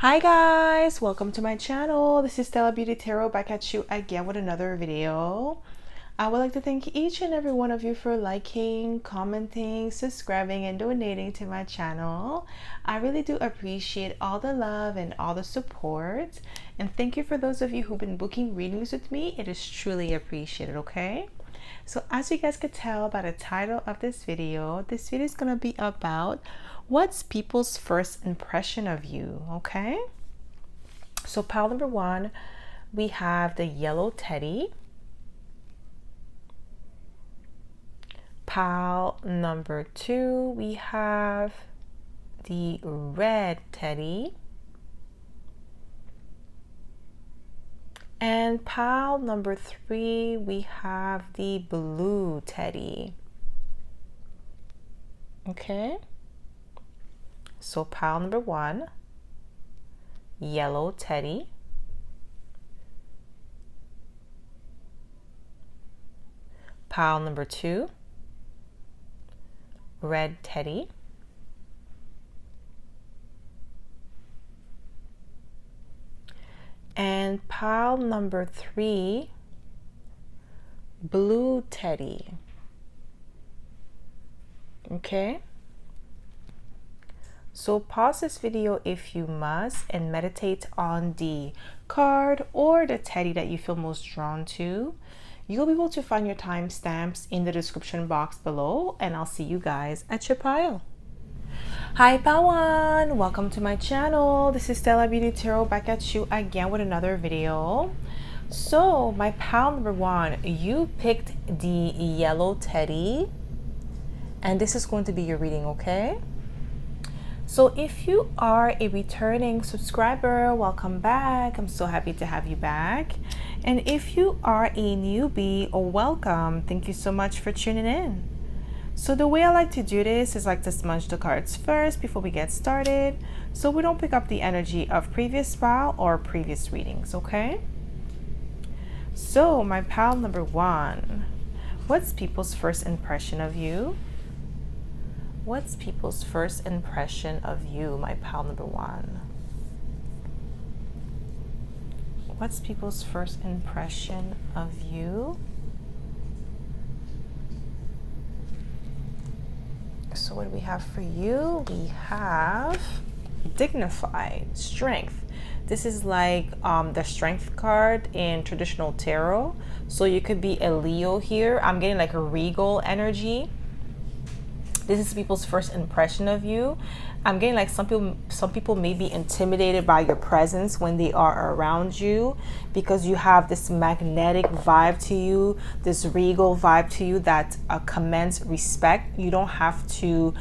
Hi guys, welcome to my channel. This is Stella Beauty Tarot back at you again with another video. I would like to thank each and every one of you for liking, commenting, subscribing, and donating to my channel. I really do appreciate all the love and all the support. And thank you for those of you who've been booking readings with me. It is truly appreciated, okay? So as you guys could tell by the title of this video is going to be about what's people's first impression of you, okay? So pile number one, we have the yellow teddy. Pile number two, we have the red teddy. And pile number three, we have the blue teddy. Okay. So pile number one, yellow teddy. Pile number two, red teddy. And pile number three, blue teddy. Okay. So pause this video if you must and meditate on the card or the teddy that you feel most drawn to. You'll be able to find your timestamps in the description box below, and I'll see you guys at your pile. Hi Pawan, welcome to my channel. This is Stella Beauty Tarot back at you again with another video. So my pile number one, you picked the yellow teddy, and this is going to be your reading, okay? So if you are a returning subscriber, welcome back. I'm so happy to have you back. And if you are a newbie, welcome. Thank you so much for tuning in. So the way I like to do this is like to smudge the cards first before we get started, so we don't pick up the energy of previous pile or previous readings, okay? So my pile number one, what's people's first impression of you? What's people's first impression of you, my pile number one? What's people's first impression of you? So what do we have for you? We have dignified, strength. This is like the strength card in traditional tarot. So you could be a Leo here. I'm getting like a regal energy. This is people's first impression of you. I'm getting like some people may be intimidated by your presence when they are around you, because you have this magnetic vibe to you, this regal vibe to you that commands respect. You don't have to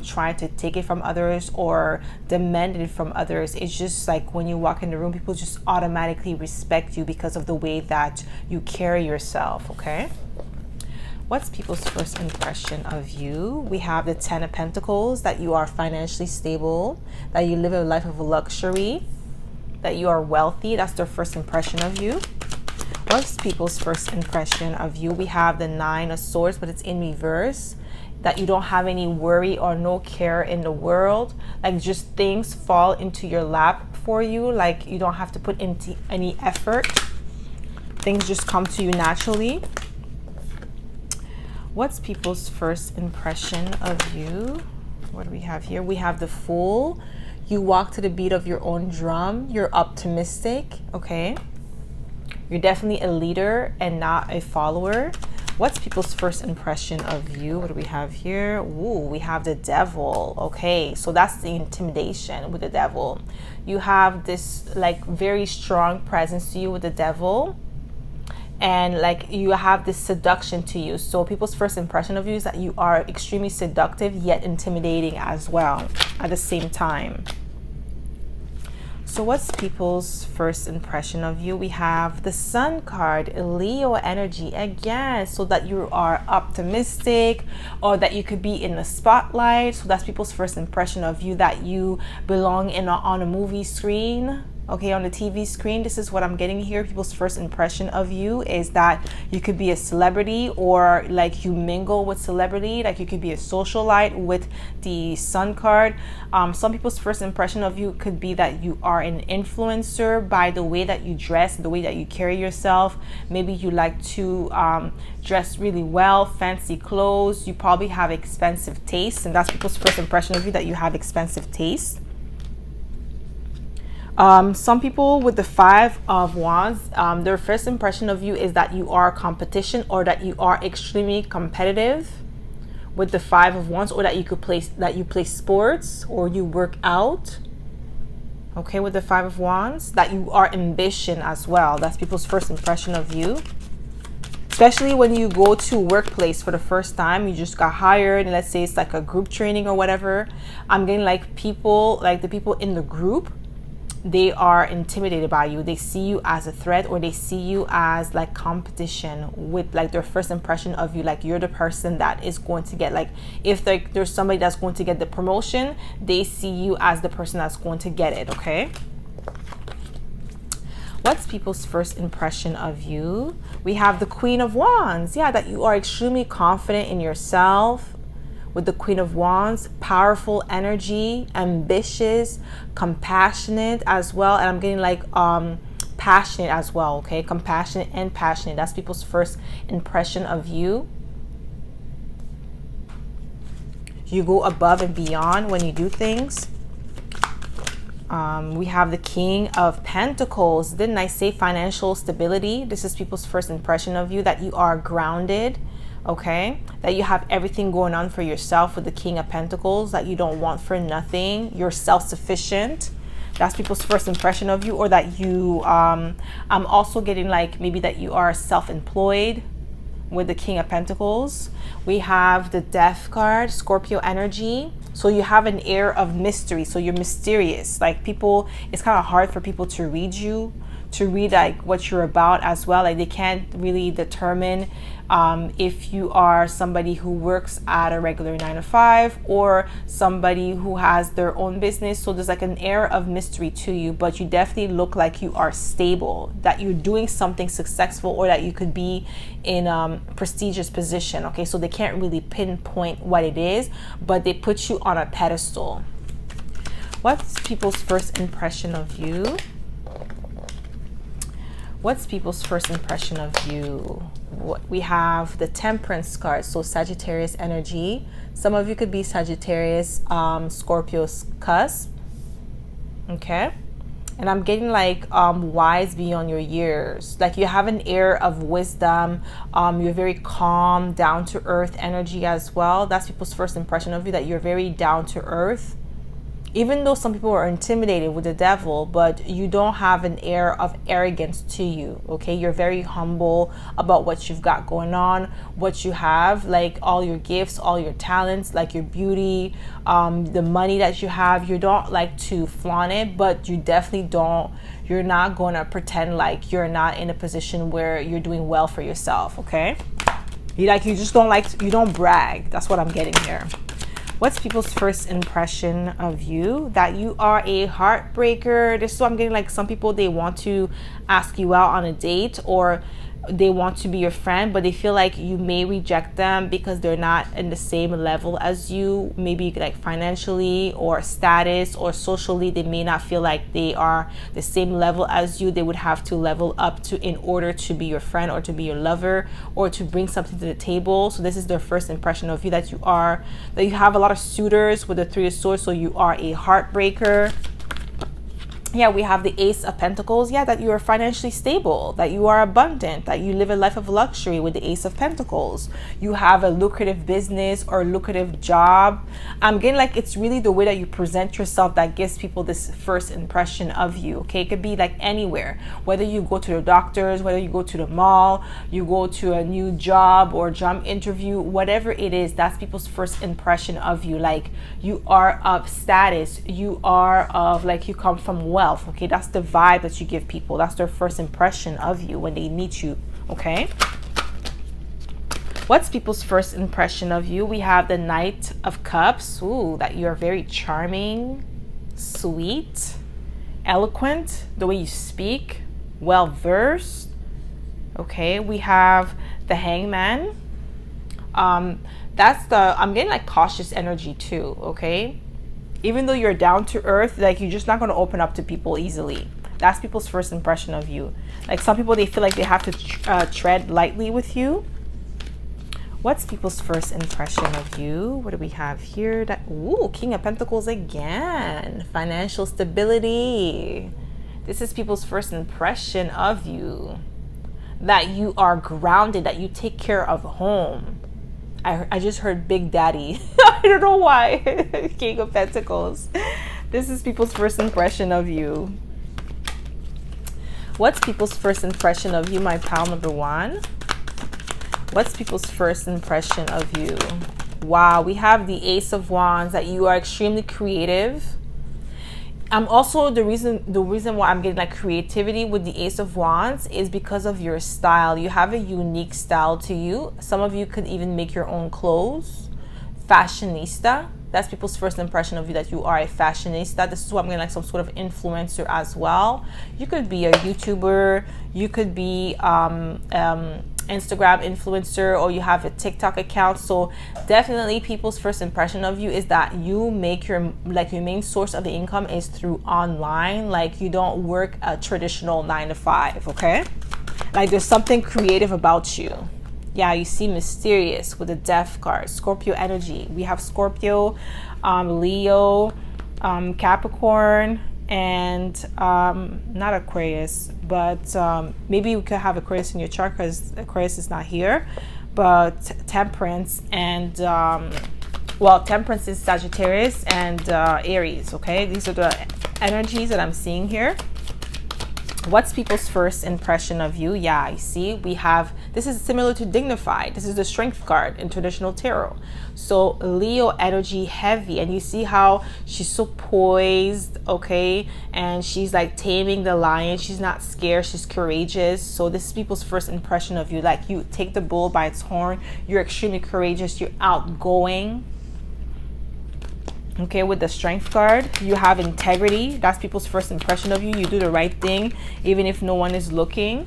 try to take it from others or demand it from others. It's just like when you walk in the room, people just automatically respect you because of the way that you carry yourself, okay? What's people's first impression of you? We have the Ten of Pentacles, that you are financially stable, that you live a life of luxury, that you are wealthy. That's their first impression of you. What's people's first impression of you? We have the Nine of Swords, but it's in reverse, that you don't have any worry or no care in the world. Like just things fall into your lap for you. Like you don't have to put into any effort. Things just come to you naturally. What's people's first impression of you? What do we have here? We have the Fool. You walk to the beat of your own drum. You're optimistic, okay? You're definitely a leader and not a follower. What's people's first impression of you? What do we have here? Ooh, we have the Devil. Okay, so that's the intimidation with the Devil. You have this like very strong presence to you with the Devil. And like you have this seduction to you. So people's first impression of you is that you are extremely seductive yet intimidating as well at the same time. So what's people's first impression of you? We have the Sun card, Leo energy again, so that you are optimistic or that you could be in the spotlight. So that's people's first impression of you, that you belong on a movie screen. Okay, on the TV screen, this is what I'm getting here. People's first impression of you is that you could be a celebrity, or like you mingle with celebrity, like you could be a socialite with the Sun card. Some people's first impression of you could be that you are an influencer by the way that you dress, the way that you carry yourself. Maybe you like to dress really well, fancy clothes. You probably have expensive taste, and that's people's first impression of you, that you have expensive taste. Some people with the Five of Wands, their first impression of you is that you are competition, or that you are extremely competitive with the Five of Wands, or that you play sports, or you work out. Okay, with the Five of Wands, that you are ambition as well. That's people's first impression of you. Especially when you go to workplace for the first time, you just got hired, and let's say it's like a group training or whatever. I'm getting like people, like the people in the group, they are intimidated by you. They see you as a threat, or they see you as like competition, with like their first impression of you, like you're the person that is going to get, like if there's somebody that's going to get the promotion, they see you as the person that's going to get it. Okay, what's people's first impression of you? We have the Queen of Wands. Yeah, that you are extremely confident in yourself. With the Queen of Wands, powerful energy, ambitious, compassionate as well. And I'm getting like passionate as well. Okay, compassionate and passionate. That's people's first impression of you. You go above and beyond when you do things. We have the King of Pentacles. Didn't I say financial stability? This is people's first impression of you, that you are grounded. Okay, that you have everything going on for yourself with the King of Pentacles, that you don't want for nothing. You're self-sufficient. That's people's first impression of you. Or that you, I'm also getting like maybe that you are self-employed with the King of Pentacles. We have the Death card, Scorpio energy. So you have an air of mystery. So you're mysterious. Like people, it's kind of hard for people to read you, to read like what you're about as well. Like they can't really determine if you are somebody who works at a regular 9 to 5, or somebody who has their own business. So there's like an air of mystery to you, but you definitely look like you are stable, that you're doing something successful, or that you could be in a prestigious position. Okay, so they can't really pinpoint what it is, but they put you on a pedestal. What's people's first impression of you? What's people's first impression of you? We have the Temperance card, so Sagittarius energy. Some of you could be Sagittarius, Scorpio's cusp. Okay, and I'm getting like wise beyond your years. Like you have an air of wisdom. You're very calm, down to earth energy as well. That's people's first impression of you, that you're very down to earth. Even though some people are intimidated with the Devil, but you don't have an air of arrogance to you. Okay, you're very humble about what you've got going on, what you have, like all your gifts, all your talents, like your beauty, the money that you have. You don't like to flaunt it, but you definitely don't. You're not going to pretend like you're not in a position where you're doing well for yourself. Okay, you just don't like, you don't brag. That's what I'm getting here. What's people's first impression of you? That you are a heartbreaker. This is what I'm getting, like some people, they want to ask you out on a date, or they want to be your friend, but they feel like you may reject them because they're not in the same level as you, maybe like financially or status or socially. They may not feel like they are the same level as you. They would have to level up to, in order to be your friend or to be your lover or to bring something to the table. So this is their first impression of you, that you have a lot of suitors with the Three of Swords. So you are a heartbreaker. Yeah, we have the Ace of Pentacles. Yeah, that you are financially stable, that you are abundant, that you live a life of luxury with the Ace of Pentacles. You have a lucrative business or lucrative job. I'm getting like it's really the way that you present yourself that gives people this first impression of you. Okay, it could be like anywhere, whether you go to the doctors, whether you go to the mall, you go to a new job or job interview, whatever it is, that's people's first impression of you. Like you are of status, you are of, like, you come from wealth. Okay, that's the vibe that you give people. That's their first impression of you when they meet you. Okay, what's people's first impression of you? We have the Knight of Cups. Ooh, that you're very charming, sweet, eloquent, the way you speak, well versed. Okay, we have the Hangman. That's the, I'm getting like cautious energy too. Okay, even though you're down to earth, like you're just not going to open up to people easily. That's people's first impression of you. Like some people, they feel like they have to tread lightly with you. What's people's first impression of you? What do we have here? That, ooh, King of Pentacles again. Financial stability. This is people's first impression of you. That you are grounded, that you take care of home. I just heard Big Daddy. I don't know why. King of Pentacles. This is people's first impression of you. What's people's first impression of you, my pal number one? What's people's first impression of you? Wow, we have the Ace of Wands, that you are extremely creative. I'm also, the reason why I'm getting like creativity with the Ace of Wands is because of your style. You have a unique style to you. Some of you could even make your own clothes. Fashionista. That's people's first impression of you, that you are a fashionista. This is why I'm getting like some sort of influencer as well. You could be a YouTuber. You could be Instagram influencer, or you have a TikTok account. So definitely people's first impression of you is that you make your main source of the income is through online. Like you don't work a traditional 9-to-5. Okay, like there's something creative about you. Yeah, you seem mysterious with the Death card. Scorpio energy. We have Scorpio, Leo, Capricorn, and not Aquarius, but maybe you could have Aquarius in your chart because Aquarius is not here. But Temperance and well, Temperance is Sagittarius and Aries. Okay, these are the energies that I'm seeing here. What's people's first impression of you? Yeah, I see. We have, this is similar to Dignified. This is the Strength card in traditional tarot. So Leo energy heavy, and you see how she's so poised, okay? And she's like taming the lion. She's not scared. She's courageous. So this is people's first impression of you. Like you take the bull by its horn. You're extremely courageous. You're outgoing. Okay, with the Strength card, you have integrity. That's people's first impression of you. You do the right thing, even if no one is looking.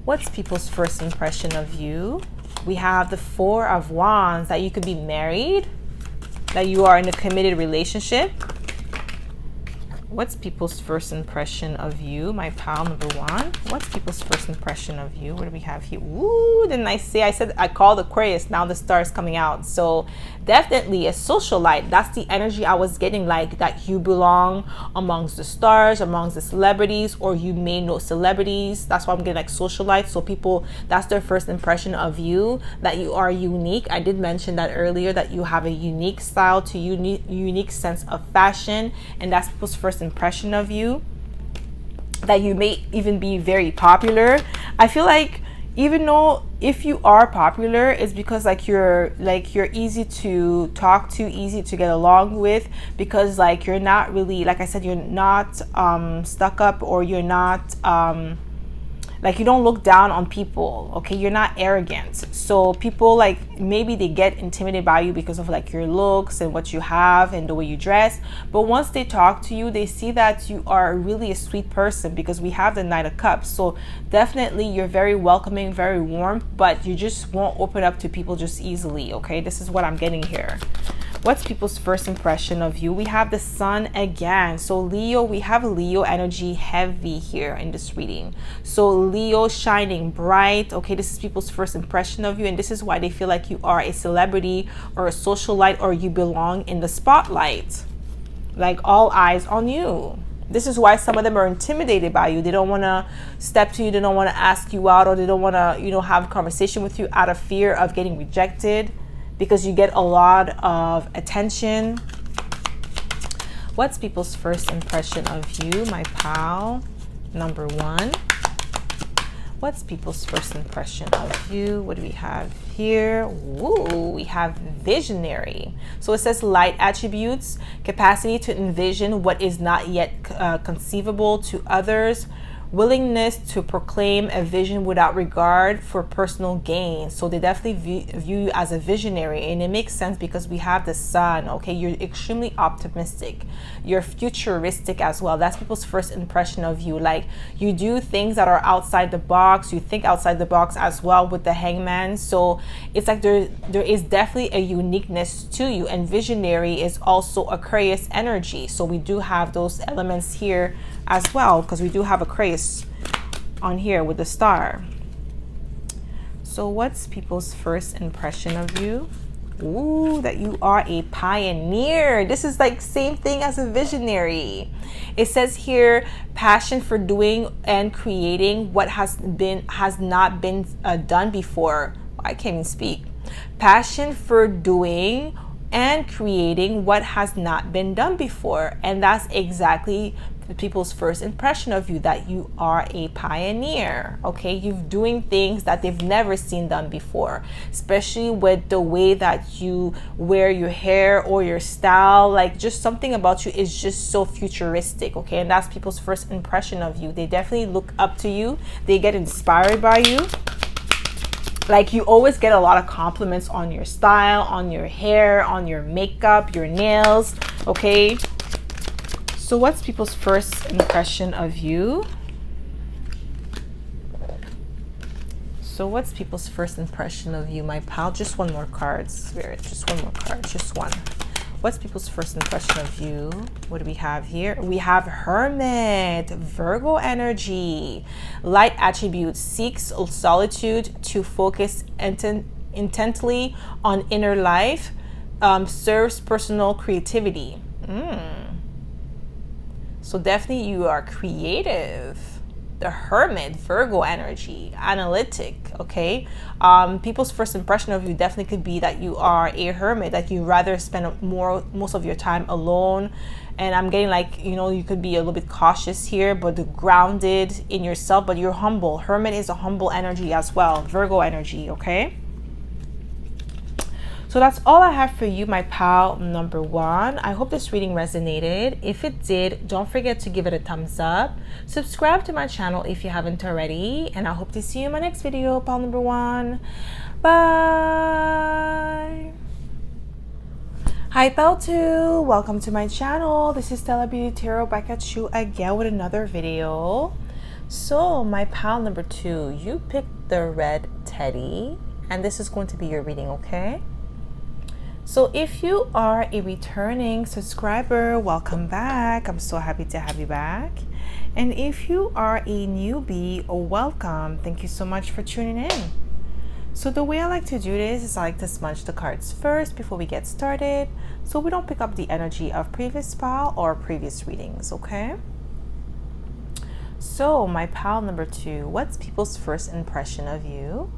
What's people's first impression of you? We have the Four of Wands, that you could be married, that you are in a committed relationship. What's people's first impression of you, my pal number one? What's people's first impression of you? What do we have here? Ooh, didn't I say? I said I called Aquarius. Now the star is coming out. So definitely a socialite. That's the energy I was getting, like that you belong amongst the stars, amongst the celebrities, or you may know celebrities. That's why I'm getting like socialite. So people, that's their first impression of you, that you are unique. I did mention that earlier, that you have a unique style to you, unique sense of fashion, and that's people's first impression of you, that you may even be very popular. I feel like even though if you are popular, it's because like you're easy to talk to, easy to get along with, because like you're not really, like I said, you're not stuck up, or you're not like you don't look down on people. Okay, you're not arrogant. So people, like, maybe they get intimidated by you because of like your looks and what you have and the way you dress, but once they talk to you, they see that you are really a sweet person, because we have the Knight of Cups. So definitely you're very welcoming, very warm, but you just won't open up to people just easily. Okay, this is what I'm getting here. What's people's first impression of you? We have the Sun again. So Leo, we have Leo energy heavy here in this reading. So Leo shining bright. Okay, this is people's first impression of you, and this is why they feel like you are a celebrity or a socialite, or you belong in the spotlight. Like all eyes on you. This is why some of them are intimidated by you. They don't want to step to you. They don't want to ask you out, or they don't want to, have a conversation with you out of fear of getting rejected, because you get a lot of attention. What's people's first impression of you, my pal number one? What's people's first impression of you? What do we have here? Ooh, we have visionary. So it says light attributes, capacity to envision what is not yet conceivable to others, willingness to proclaim a vision without regard for personal gain. So they definitely view you as a visionary, and it makes sense because we have the sun. Okay, you're extremely optimistic, you're futuristic as well. That's people's first impression of you. Like, you do things that are outside the box, you think outside the box as well with the Hangman. So it's like there is definitely a uniqueness to you, and visionary is also Aquarius energy. So we do have those elements here as well, because we do have Aquarius on here with the star. So what's people's first impression of you? Ooh, that you are a pioneer. This is like same thing as a visionary. It says here, passion for doing and creating what has not been done before. I can't even speak. Passion for doing and creating what has not been done before. And that's exactly people's first impression of you, that you are a pioneer. Okay, you're doing things that they've never seen done before, especially with the way that you wear your hair or your style. Like, just something about you is just so futuristic. Okay, and that's people's first impression of you. They definitely look up to you, they get inspired by you. Like, you always get a lot of compliments on your style, on your hair, on your makeup, your nails. Okay, so what's people's first impression of you? So what's people's first impression of you, my pal? Just one more card, Spirit. Just one more card. Just one. What's people's first impression of you? What do we have here? We have Hermit, Virgo energy. Light attributes, seeks solitude to focus intently on inner life, serves personal creativity. So definitely you are creative. The Hermit, Virgo energy, analytic. Okay, people's first impression of you definitely could be that you are a hermit, that you rather spend most of your time alone. And I'm getting like, you know, you could be a little bit cautious here, but grounded in yourself, but you're humble. Hermit is a humble energy as well, Virgo energy. Okay, so that's all I have for you, my pal number one. I hope this reading resonated. If it did, don't forget to give it a thumbs up. Subscribe to my channel if you haven't already. And I hope to see you in my next video, pal number one. Bye. Hi, pal two. Welcome to my channel. This is Stella Beauty Tarot back at you again with another video. So my pal number two, you picked the red teddy. And this is going to be your reading, okay? So if you are a returning subscriber, welcome back. I'm so happy to have you back. And if you are a newbie, welcome. Thank you so much for tuning in. So the way I like to do this is I like to smudge the cards first before we get started, so we don't pick up the energy of previous pal or previous readings, okay? So my pal number two, what's people's first impression of you?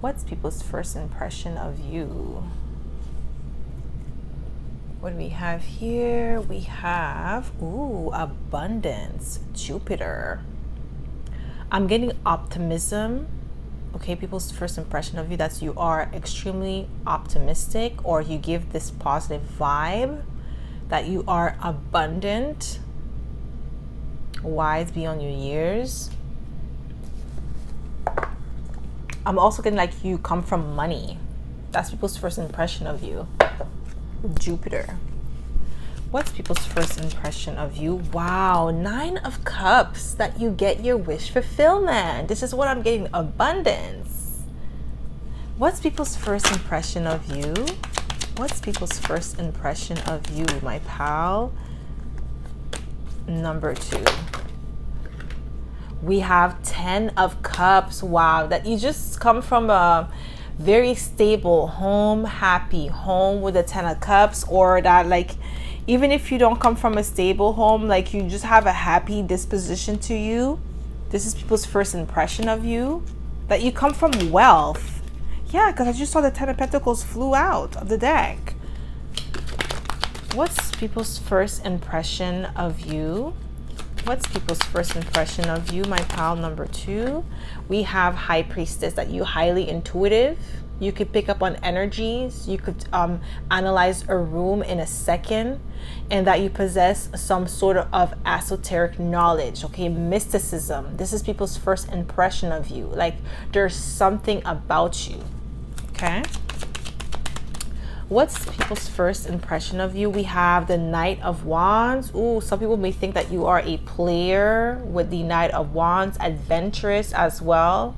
What's people's first impression of you? What do we have here? We have, ooh, abundance, Jupiter. I'm getting optimism. Okay, people's first impression of you, that's you are extremely optimistic, or you give this positive vibe that you are abundant, wise beyond your years. I'm also getting like you come from money. That's people's first impression of you. Jupiter. What's people's first impression of you? Wow, 9 of Cups, that you get your wish fulfillment. This is what I'm getting, abundance. What's people's first impression of you? What's people's first impression of you, my pal? Number two. We have 10 of Cups. Wow, that you just come from a very stable home, happy home with the 10 of Cups, or that like, even if you don't come from a stable home, like you just have a happy disposition to you. This is people's first impression of you, that you come from wealth. Yeah, because I just saw the 10 of Pentacles flew out of the deck. What's people's first impression of you? What's people's first impression of you, my pal number two? We have High Priestess, that you highly intuitive. You could pick up on energies. You could analyze a room in a second, and that you possess some sort of esoteric knowledge, okay? Mysticism. This is people's first impression of you. Like there's something about you, okay? What's people's first impression of you? We have the Knight of Wands. Ooh, some people may think that you are a player with the Knight of Wands, adventurous as well.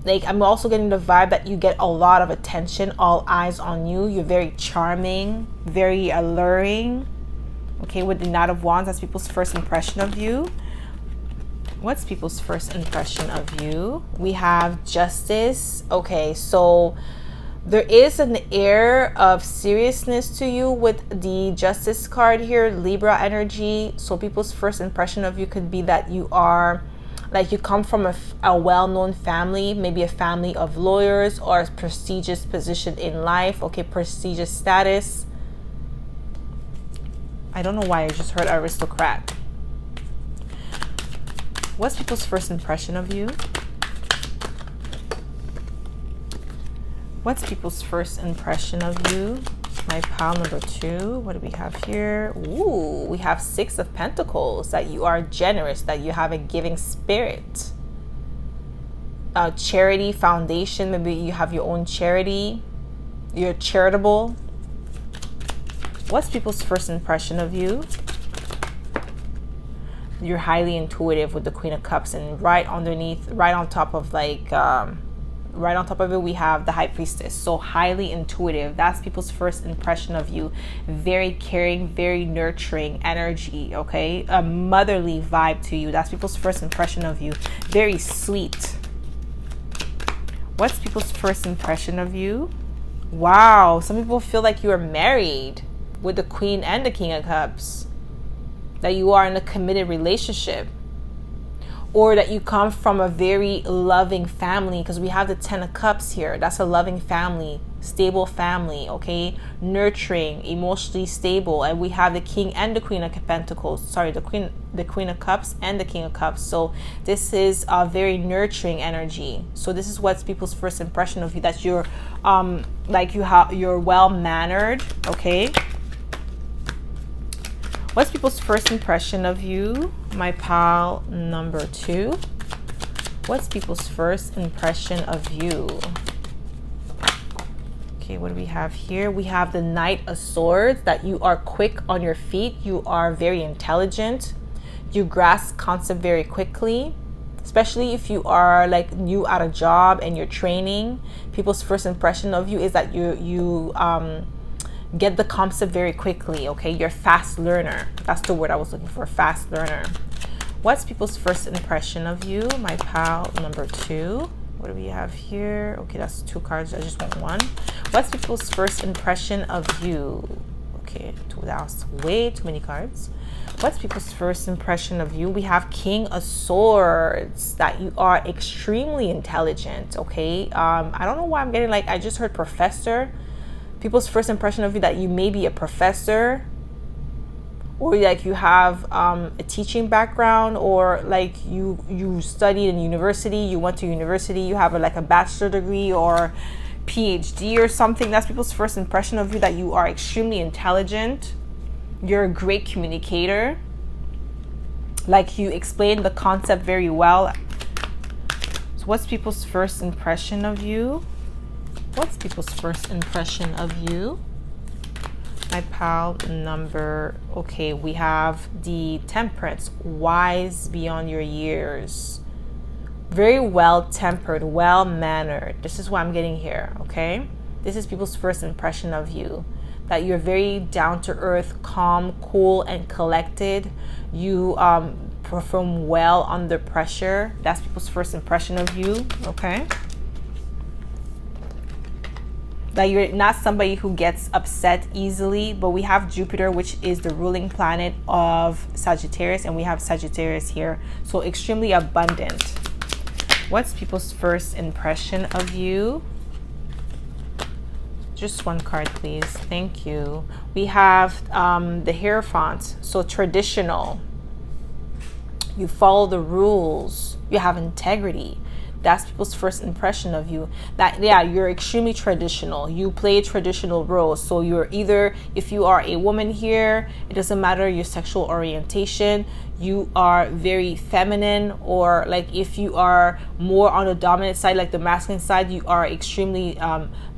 Like I'm also getting the vibe that you get a lot of attention, all eyes on you. You're very charming, very alluring. Okay, with the Knight of Wands, that's people's first impression of you. What's people's first impression of you? We have Justice. Okay, so there is an air of seriousness to you with the Justice card here, Libra energy. So people's first impression of you could be that you are, like, you come from a well-known family, maybe a family of lawyers or a prestigious position in life. Okay, prestigious status. I don't know why I just heard aristocrat. What's people's first impression of you? What's people's first impression of you? My pile number 2. What do we have here? Ooh, we have 6 of Pentacles. That you are generous, that you have a giving spirit. Charity foundation. Maybe you have your own charity. You're charitable. What's people's first impression of you? You're highly intuitive with the Queen of Cups, and right underneath, right on top of like right on top of it, we have the High Priestess. So highly intuitive. That's people's first impression of you. Very caring, very nurturing energy, okay? A motherly vibe to you. That's people's first impression of you. Very sweet. What's people's first impression of you? Wow, some people feel like you are married with the Queen and the King of Cups. That you are in a committed relationship. Or that you come from a very loving family, because we have the 10 of Cups here. That's a loving family, stable family, okay? Nurturing, emotionally stable. And we have the King and the Queen of Pentacles. Sorry, the Queen of Cups and the King of Cups. So this is a very nurturing energy. So this is what's people's first impression of you, that you're like you're well-mannered, okay? What's people's first impression of you? My pile number 2. What's people's first impression of you? Okay, what do we have here? We have the Knight of Swords, that you are quick on your feet. You are very intelligent. You grasp concept very quickly, especially if you are like new at a job and you're training. People's first impression of you is that you get the concept very quickly, okay? You're a fast learner. That's the word I was looking for, fast learner. What's people's first impression of you? My pile number 2. What do we have here? Okay, that's 2 cards. I just want 1. What's people's first impression of you? Okay, that's way too many cards. What's people's first impression of you? We have King of Swords, that you are extremely intelligent, okay? I don't know why I'm getting, like, I just heard professor. People's first impression of you, that you may be a professor, or like you have a teaching background, or like you studied in university, you went to university, you have like a bachelor degree or PhD or something. That's people's first impression of you, that you are extremely intelligent. You're a great communicator. Like you explain the concept very well. So what's people's first impression of you? What's people's first impression of you? My pile number, okay, we have the Temperance, wise beyond your years. Very well-tempered, well-mannered. This is what I'm getting here, okay? This is people's first impression of you. That you're very down-to-earth, calm, cool, and collected. You perform well under pressure. That's people's first impression of you, okay? That you're not somebody who gets upset easily, but we have Jupiter, which is the ruling planet of Sagittarius, and we have Sagittarius here. So extremely abundant. What's people's first impression of you? Just 1 card, please. Thank you. We have the Hierophant, so traditional. You follow the rules. You have integrity. That's people's first impression of you. That, yeah, you're extremely traditional. You play traditional roles. So you're either, if you are a woman here, it doesn't matter your sexual orientation, you are very feminine, or like if you are more on the dominant side, like the masculine side, you are extremely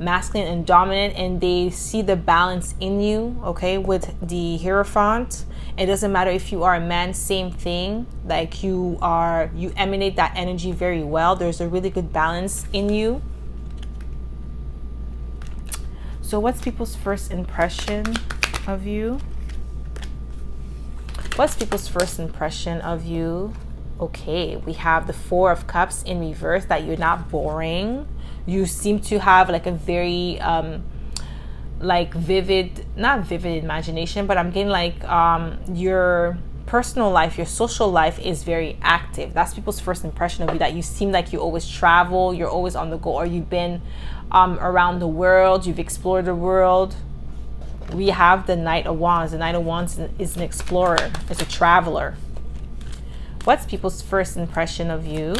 masculine and dominant, and they see the balance in you, okay, with the Hierophant. It doesn't matter if you are a man, same thing. Like you emanate that energy very well. There's a really good balance in you. So what's people's first impression of you? What's people's first impression of you? Okay, we have the Four of Cups in reverse, that you're not boring. You seem to have like a very like not vivid imagination, but I'm getting like your personal life, your social life is very active. That's people's first impression of you, that you seem like you always travel, you're always on the go, or you've been around the world, you've explored the world. We have the Knight of Wands. The Knight of Wands is an explorer, is a traveler. What's people's first impression of you?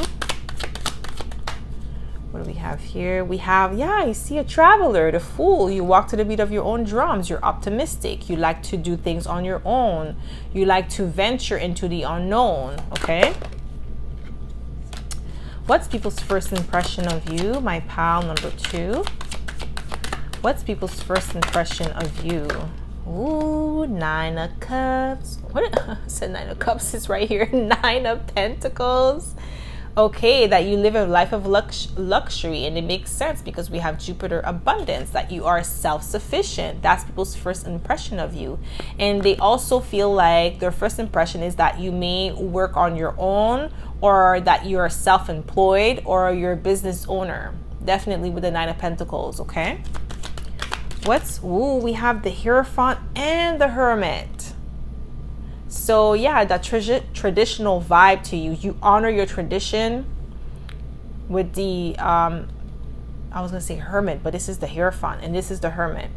What do we have here? We have, yeah, you see a traveler, the Fool. You walk to the beat of your own drums. You're optimistic. You like to do things on your own. You like to venture into the unknown, okay? What's people's first impression of you? My pal number 2. What's people's first impression of you? Ooh, 9 of Cups. What? I said 9 of Cups is right here. 9 of Pentacles. Okay, that you live a life of luxury, and it makes sense because we have Jupiter abundance, that you are self-sufficient. That's people's first impression of you. And they also feel like their first impression is that you may work on your own, or that you're self-employed, or you're a business owner. Definitely with the 9 of Pentacles, okay? We have the Hierophant and the Hermit. So yeah, that traditional vibe to you. You honor your tradition with the, I was going to say Hermit, but this is the Hierophant and this is the Hermit.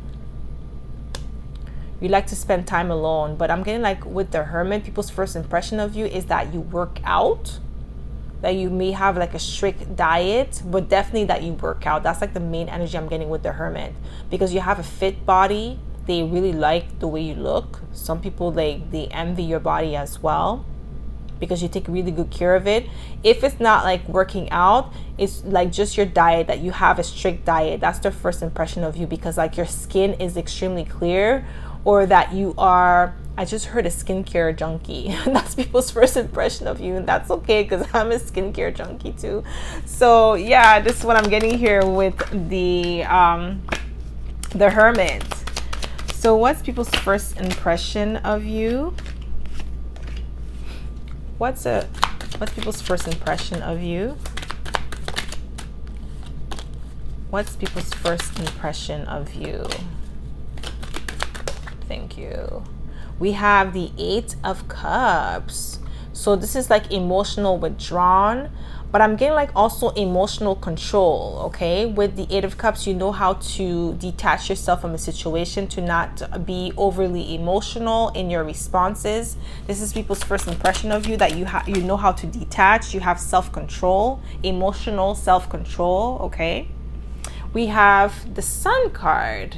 You like to spend time alone, but I'm getting like with the Hermit, people's first impression of you is that you work out, that you may have like a strict diet, but definitely that you work out. That's like the main energy I'm getting with the Hermit, because you have a fit body. They really like the way you look. Some people, they envy your body as well, because you take really good care of it. If it's not like working out, it's like just your diet, that you have a strict diet. That's their first impression of you, because like your skin is extremely clear, or that you are, I just heard, a skincare junkie. That's people's first impression of you, and that's okay, because I'm a skincare junkie too. So yeah, this is what I'm getting here with the Hermit. So what's people's first impression of you? What's people's first impression of you? What's people's first impression of you? Thank you. We have the 8 of Cups. So this is like emotional withdrawn, but I'm getting like also emotional control, okay? With the 8 of Cups, you know how to detach yourself from a situation, to not be overly emotional in your responses. This is people's first impression of you, that you know how to detach. You have self-control, emotional self-control, okay? We have the Sun card,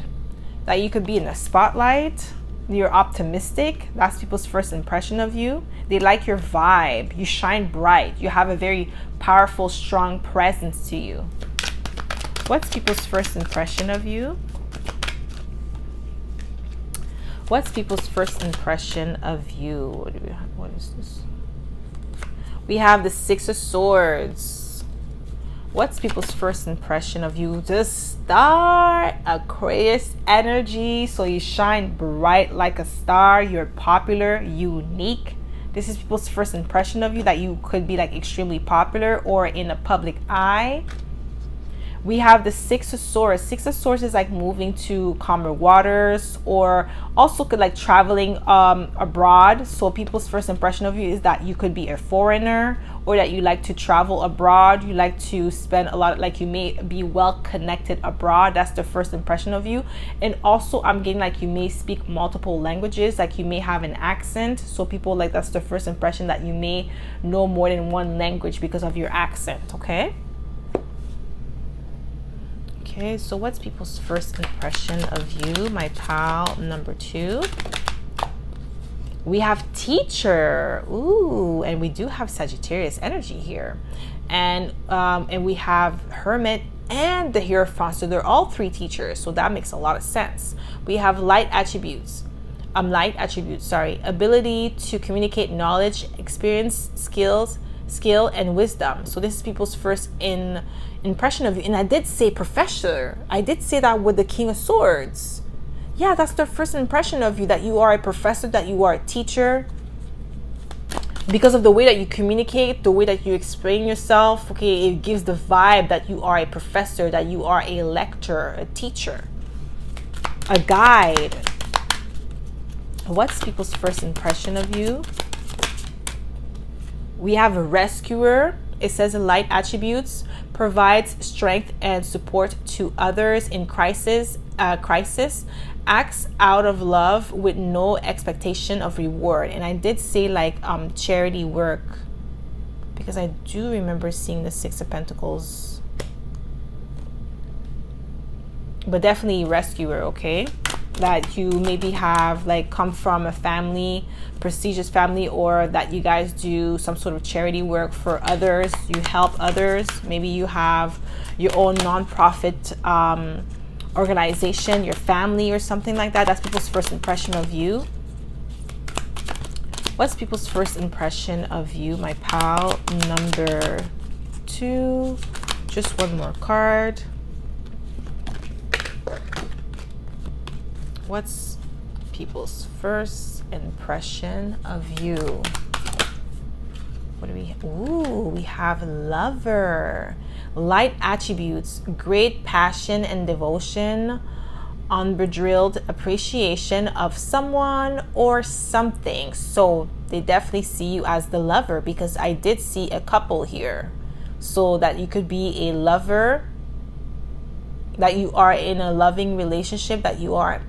that you could be in the spotlight. You're optimistic. That's people's first impression of you. They like your vibe. You shine bright. You have a very powerful, strong presence to you. What's people's first impression of you? What's people's first impression of you? What do we have? What is this? We have the 6 of Swords. What's people's first impression of you? The Star, Aquarius energy. So you shine bright like a star. You're popular, unique. This is people's first impression of you, that you could be like extremely popular or in a public eye. We have the 6 of Swords. 6 of Swords is like moving to calmer waters, or also could like traveling abroad. So people's first impression of you is that you could be a foreigner, or that you like to travel abroad. You like to spend a lot, like you may be well connected abroad. That's the first impression of you. And also I'm getting like you may speak multiple languages, like you may have an accent. So people, like, that's the first impression, that you may know more than one language because of your accent, okay? Okay, so what's people's first impression of you, my pal number 2? We have teacher. Ooh, and we do have Sagittarius energy here. And we have hermit and the Hierophant. So they're all 3 teachers. So that makes a lot of sense. We have light attributes. Ability to communicate knowledge, experience, skill, and wisdom. So this is people's first impression of you. And I did say professor. I did say that with the King of Swords. Yeah, that's their first impression of you, that you are a professor, that you are a teacher. Because of the way that you communicate, the way that you explain yourself, okay, it gives the vibe that you are a professor, that you are a lecturer, a teacher, a guide. What's people's first impression of you? We have a rescuer. It says light attributes, provides strength and support to others in crisis, acts out of love with no expectation of reward. And I did say like charity work, because I do remember seeing the 6 of Pentacles. But definitely rescuer, okay? That you maybe have like come from a family, prestigious family, or that you guys do some sort of charity work for others. You help others. Maybe you have your own nonprofit organization, your family or something like that. That's people's first impression of you. What's people's first impression of you, my pal number 2? Just one more card. What's people's first impression of you? What do we? Ooh, we have lover. Light attributes, great passion and devotion, unbridled appreciation of someone or something. So they definitely see you as the lover, because I did see a couple here. So that you could be a lover, that you are in a loving relationship, that you are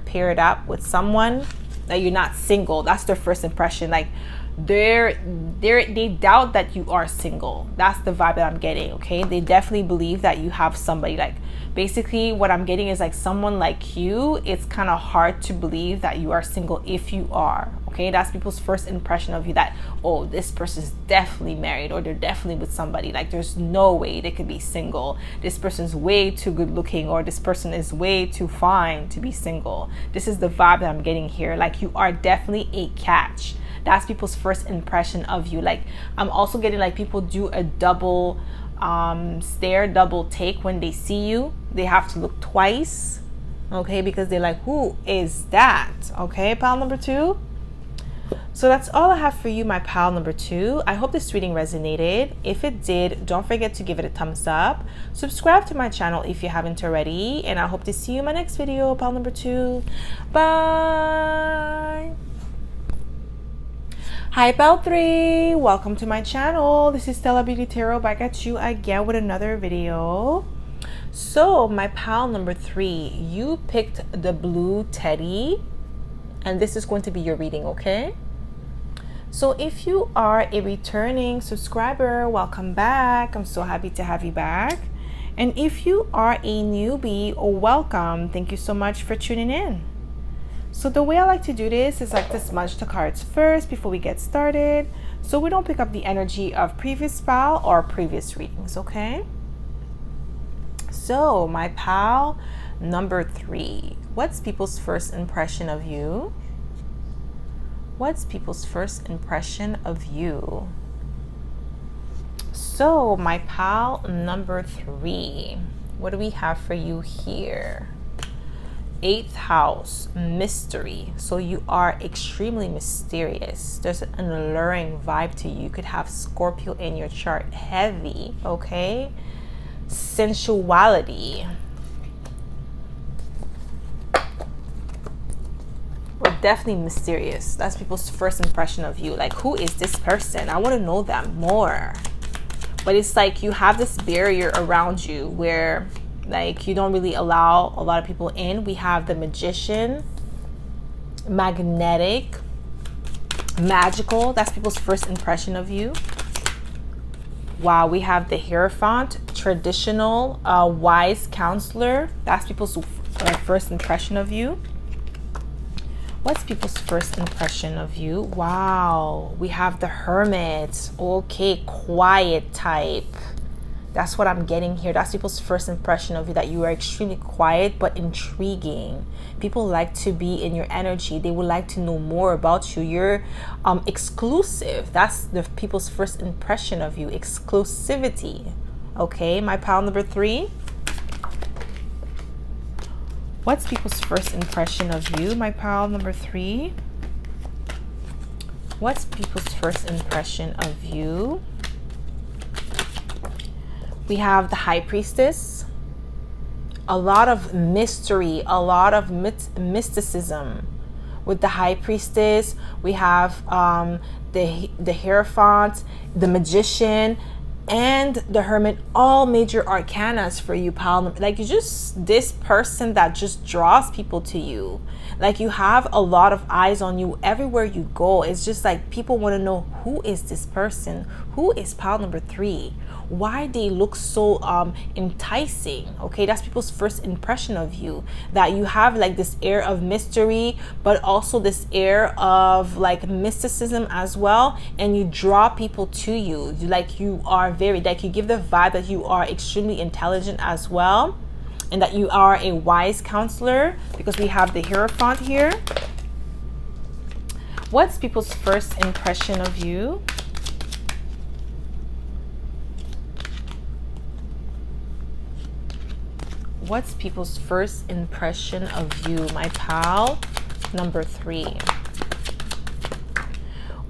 paired up with someone, that you're not single. That's their first impression. Like they doubt that you are single. That's the vibe that I'm getting, okay? They definitely believe that you have somebody. Like basically what I'm getting is like someone like you, it's kind of hard to believe that you are single if you are, okay? That's people's first impression of you, that, oh, this person's definitely married, or they're definitely with somebody. Like there's no way they could be single. This person's way too good looking, or this person is way too fine to be single. This is the vibe that I'm getting here. Like you are definitely a catch. That's people's first impression of you. Like I'm also getting like people do a double stare, double take when they see you. They have to look twice, okay, because they're like, who is that? Okay, pal number 2. So that's all I have for you, my pal number 2. I hope this reading resonated. If it did, don't forget to give it a thumbs up. Subscribe to my channel if you haven't already, and I hope to see you in my next video, pal number 2. Bye. Hi pal 3, welcome to my channel. This is Stella Beauty Tarot, back at you again with another video. So my pal number 3, you picked the blue teddy, and this is going to be your reading, okay? So if you are a returning subscriber, welcome back. I'm so happy to have you back. And if you are a newbie, welcome. Thank you so much for tuning in. So the way I like to do this is like to smudge the cards first before we get started, so we don't pick up the energy of previous pal or previous readings, okay? So my pal number 3, what's people's first impression of you? What's people's first impression of you? So my pal number 3, what do we have for you here? 8th house, mystery. So you are extremely mysterious. There's an alluring vibe to you. You could have Scorpio in your chart. Heavy, okay? Sensuality. We're definitely mysterious. That's people's first impression of you. Like, who is this person? I want to know them more. But it's like you have this barrier around you where like you don't really allow a lot of people in. We have the magician, magnetic, magical. That's people's first impression of you. Wow, we have the Hierophant, traditional, wise counselor. That's people's first impression of you. What's people's first impression of you? Wow, we have the Hermit. Okay, quiet type. That's what I'm getting here. That's people's first impression of you, that you are extremely quiet but intriguing. People like to be in your energy. They would like to know more about you. You're exclusive. That's the people's first impression of you. Exclusivity. Okay, my pile number 3. What's people's first impression of you, my pile number 3? What's people's first impression of you? We have the High Priestess. A lot of mystery, a lot of mysticism. With the High Priestess, we have the Hierophant, the Magician, and the Hermit, all major arcanas for you, pal. Like, you just this person that just draws people to you. Like, you have a lot of eyes on you everywhere you go. It's just like people want to know, who is this person? Who is pile number 3? Why they look so enticing? Okay, that's people's first impression of you, that you have like this air of mystery, but also this air of like mysticism as well, and you draw people to you. Like, you are very, like, you give the vibe that you are extremely intelligent as well, and that you are a wise counselor, because we have the Hierophant here. What's people's first impression of you? What's people's first impression of you, my pal number 3?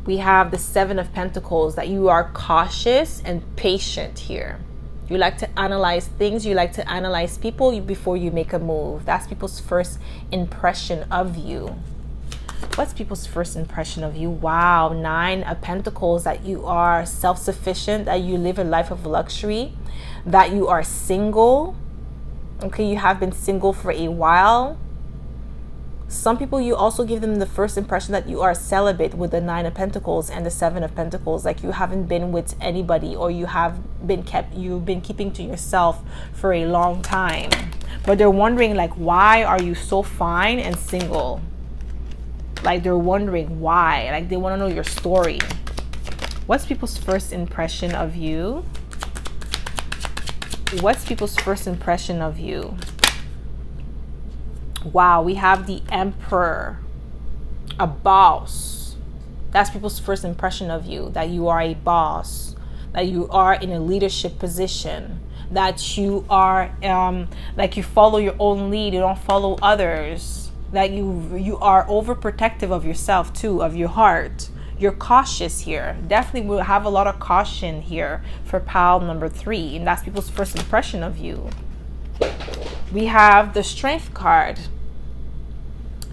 We have the 7 of Pentacles, that you are cautious and patient here. You like to analyze things. You like to analyze people before you make a move. That's people's first impression of you. What's people's first impression of you? Wow, 9 of Pentacles, that you are self-sufficient, that you live a life of luxury, that you are single. Okay, you have been single for a while. Some people, you also give them the first impression that you are celibate with the 9 of Pentacles and the 7 of Pentacles. Like, you haven't been with anybody, or you've been keeping to yourself for a long time. But they're wondering, like, why are you so fine and single? Like, they're wondering why. Like, they want to know your story. What's people's first impression of you? What's people's first impression of you? Wow, we have the Emperor, a boss. That's people's first impression of you, that you are a boss, that you are in a leadership position, that you are like, you follow your own lead, you don't follow others, that you are overprotective of yourself too, of your heart. You're cautious here. Definitely will have a lot of caution here for pile number 3, and that's people's first impression of you. We have the Strength card,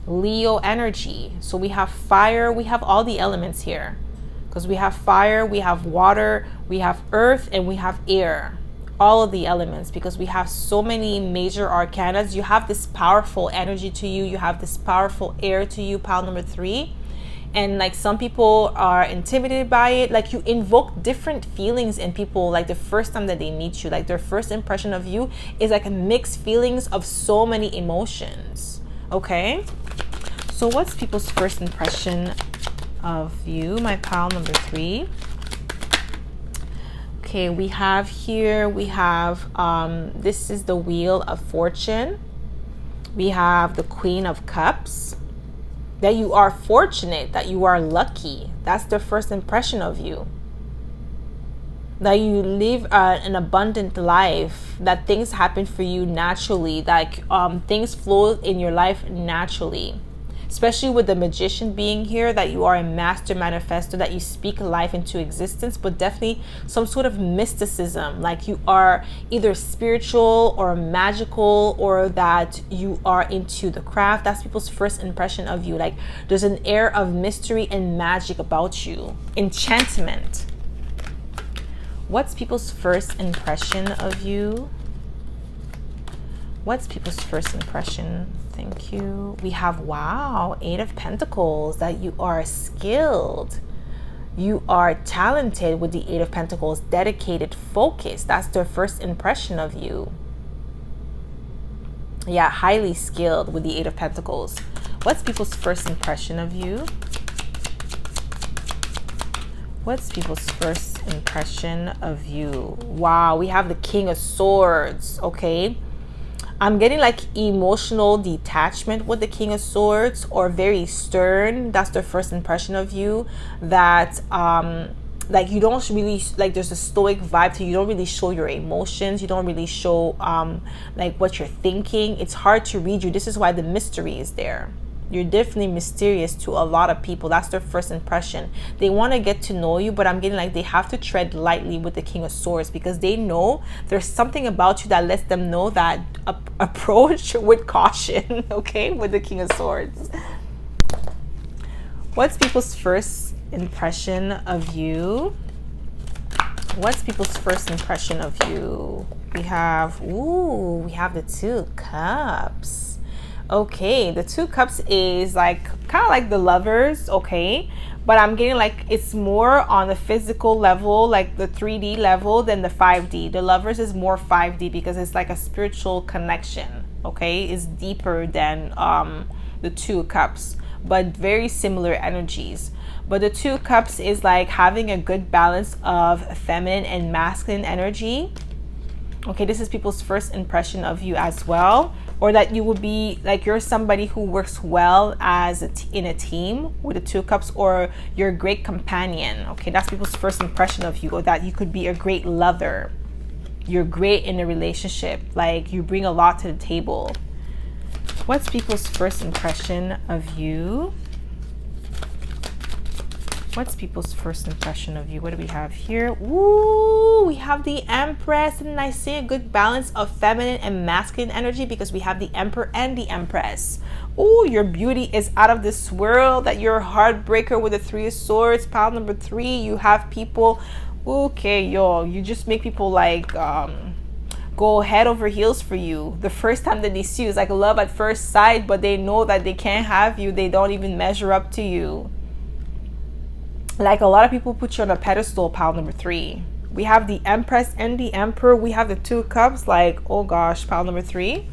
Leo energy. So we have fire, we have all the elements here, because we have fire, we have water, we have earth, and we have air. All of the elements, because we have so many major arcanas. You have this powerful energy to you. You have this powerful air to you, pile number 3. And like, some people are intimidated by it. Like, you invoke different feelings in people, like the first time that they meet you. Like, their first impression of you is like a mixed feelings of so many emotions. Okay, so what's people's first impression of you, my pile number 3? Okay, we have here, we have this is the Wheel of Fortune. We have the Queen of Cups, that you are fortunate, that you are lucky. That's their first impression of you. That you live an abundant life, that things happen for you naturally, that things flow in your life naturally. Especially with the Magician being here, that you are a master manifestor, that you speak life into existence, but definitely some sort of mysticism, like you are either spiritual or magical, or that you are into the craft. That's people's first impression of you. Like, there's an air of mystery and magic about you. Enchantment. What's people's first impression of you? What's people's first impression? Thank you. We have, wow, 8 of Pentacles, that you are skilled. You are talented with the Eight of Pentacles, dedicated, focused. That's their first impression of you. Yeah, highly skilled with the Eight of Pentacles. What's people's first impression of you? What's people's first impression of you? Wow, we have the King of Swords, okay? I'm getting like emotional detachment with the King of Swords, or very stern. That's their first impression of you. That like you don't really, like there's a stoic vibe to you. You don't really show your emotions. You don't really show like what you're thinking. It's hard to read you. This is why the mystery is there. You're definitely mysterious to a lot of people. That's their first impression. They want to get to know you, but I'm getting like they have to tread lightly with the King of Swords, because they know there's something about you that lets them know that approach with caution, okay, with the King of Swords. What's people's first impression of you? What's people's first impression of you? We have, ooh, we have the Two Cups. Okay, the Two Cups is like kind of like the Lovers, okay, but I'm getting like it's more on the physical level, like the 3D level, than the 5D. The Lovers is more 5D because it's like a spiritual connection, okay? It's deeper than the Two Cups, but very similar energies. But the Two Cups is like having a good balance of feminine and masculine energy. Okay, this is people's first impression of you as well. Or that you would be like, you're somebody who works well as in a team with the Two Cups, or you're a great companion. Okay, that's people's first impression of you. Or that you could be a great lover. You're great in a relationship. Like you bring a lot to the table. What's people's first impression of you? What's people's first impression of you? What do we have here? Ooh, we have the Empress, and I see a good balance of feminine and masculine energy because we have the Emperor and the Empress. Ooh, your beauty is out of this world. That you're a heartbreaker with the Three of Swords. Pile number 3, you have people, okay, yo, you just make people like go head over heels for you. The first time that they see you is like love at first sight, but they know that they can't have you. They don't even measure up to you. Like a lot of people put you on a pedestal, pile number 3. We have the Empress and the Emperor. We have the Two Cups. Like, oh gosh, pile number 3.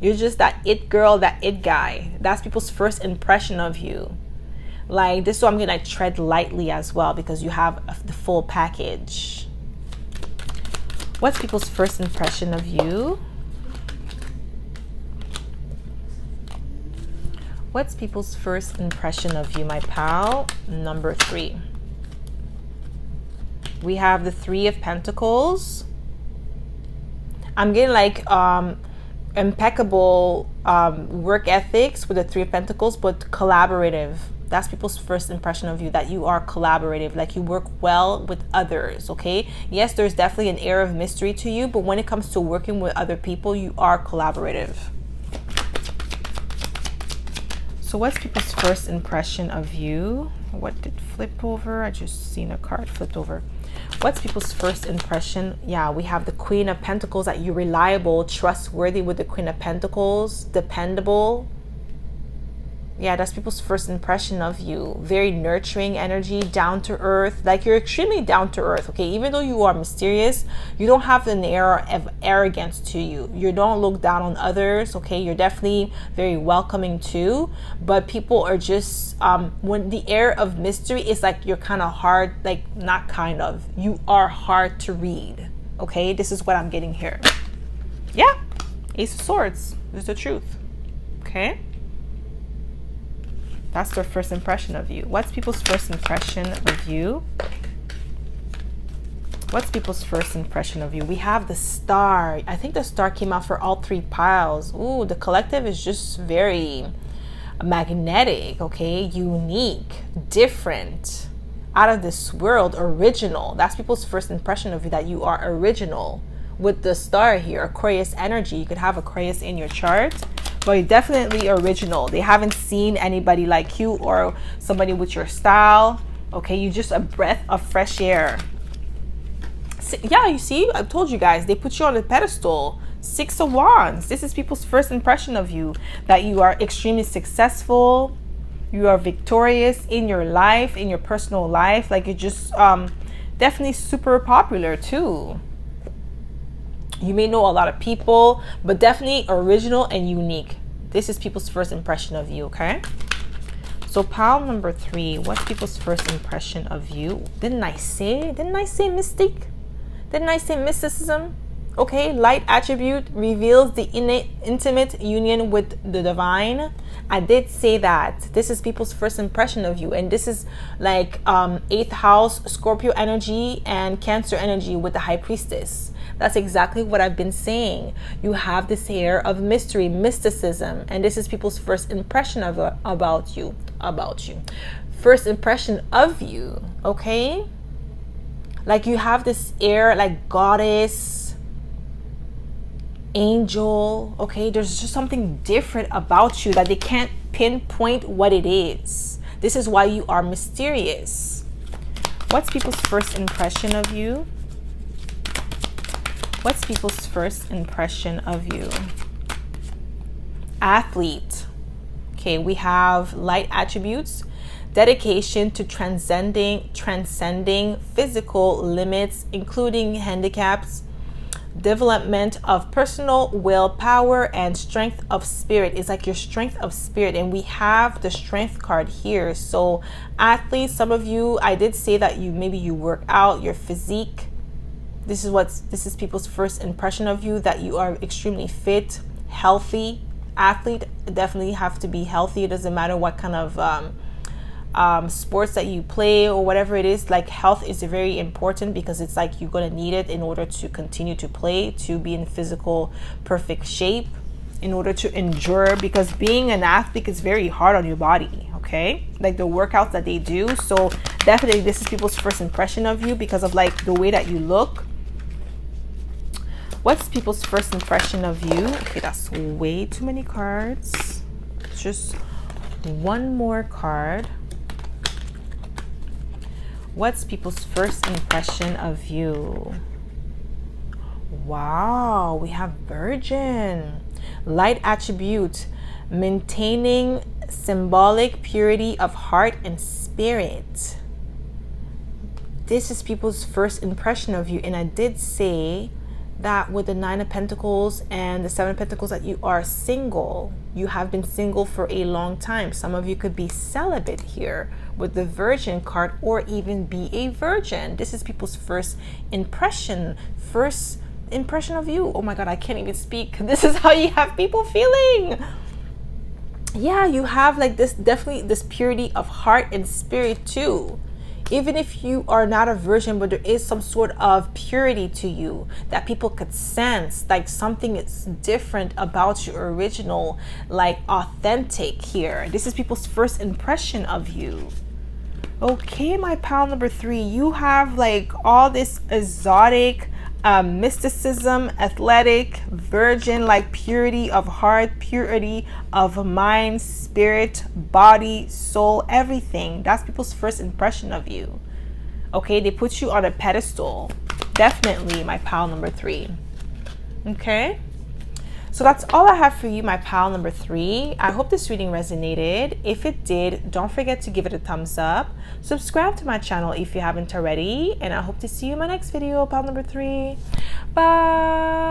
You're just that it girl, that it guy. That's people's first impression of you. Like, this is why I'm going to tread lightly as well, because you have the full package. What's people's first impression of you? What's people's first impression of you, my pal? Number 3. We have the Three of Pentacles. I'm getting like impeccable work ethics with the Three of Pentacles, but collaborative. That's people's first impression of you, that you are collaborative, like you work well with others, okay? Yes, there's definitely an air of mystery to you, but when it comes to working with other people, you are collaborative. So what's people's first impression of you? What did flip over? I just seen a card flipped over. What's people's first impression? Yeah, we have the Queen of Pentacles, that you're reliable, trustworthy with the Queen of Pentacles, dependable. Yeah, that's people's first impression of you. Very nurturing energy, down to earth. Like you're extremely down to earth, okay? Even though you are mysterious, you don't have an air of arrogance to you. You don't look down on others, okay? You're definitely very welcoming too. But people are just, when the air of mystery is like you're kind of hard, like not kind of, you are hard to read, okay? This is what I'm getting here. Yeah, Ace of Swords is the truth, okay? That's their first impression of you. What's people's first impression of you? What's people's first impression of you? We have the Star. I think the Star came out for all 3 piles. Ooh, the collective is just very magnetic, okay? Unique, different, out of this world, original. That's people's first impression of you, that you are original. With the Star here, Aquarius energy. You could have Aquarius in your chart, but you're definitely original. They haven't seen anybody like you or somebody with your style. Okay, you're just a breath of fresh air. Yeah, you see, I told you guys, they put you on a pedestal. 6 of Wands. This is people's first impression of you, that you are extremely successful. You are victorious in your life, in your personal life. Like, you're just definitely super popular too. You may know a lot of people, but definitely original and unique. This is people's first impression of you, okay? So pile number 3, what's people's first impression of you? Didn't I say mystique? Didn't I say mysticism? Okay, light attribute reveals the intimate union with the divine. I did say that. This is people's first impression of you. And this is like 8th house Scorpio energy and Cancer energy with the High Priestess. That's exactly what I've been saying. You have this air of mystery, mysticism. And this is people's first impression of about you. First impression of you, okay? Like, you have this air like goddess, angel, okay? There's just something different about you that they can't pinpoint what it is. This is why you are mysterious. What's people's first impression of you? What's people's first impression of you? Athlete. Okay, we have light attributes, dedication to transcending physical limits, including handicaps, development of personal willpower, and strength of spirit. It's like your strength of spirit, and we have the strength card here. So athletes, some of you, I did say that you work out, your physique. This is people's first impression of you, that you are extremely fit, healthy. Athlete definitely have to be healthy. It doesn't matter what kind of sports that you play or whatever it is. Like, health is very important, because it's like you're going to need it in order to continue to play, to be in physical perfect shape, in order to endure, because being an athlete is very hard on your body, okay? Like, the workouts that they do. So definitely this is people's first impression of you because of like the way that you look. What's people's first impression of you? Okay, that's way too many cards. Just one more card. What's people's first impression of you? Wow, we have Virgin. Light attribute, maintaining symbolic purity of heart and spirit. This is people's first impression of you. And I did say that with the 9 of Pentacles and the 7 of Pentacles, that you are single. You have been single for a long time. Some of you could be celibate here with the Virgin card, or even be a virgin. This is people's first impression of you. Oh my God, I can't even speak. This is how you have people feeling. Yeah, you have like this, definitely this purity of heart and spirit too. Even if you are not a virgin, but there is some sort of purity to you that people could sense, like something is different about you, original, like authentic here. This is people's first impression of you. Okay, my pal number 3, you have like all this exotic mysticism, athletic, virgin, like purity of heart, purity of mind, spirit, body, soul, everything. That's people's first impression of you. Okay, they put you on a pedestal. Definitely, my pal number 3. Okay, so that's all I have for you, my pal number 3. I hope this reading resonated. If it did, don't forget to give it a thumbs up. Subscribe to my channel if you haven't already. And I hope to see you in my next video, pal number 3. Bye.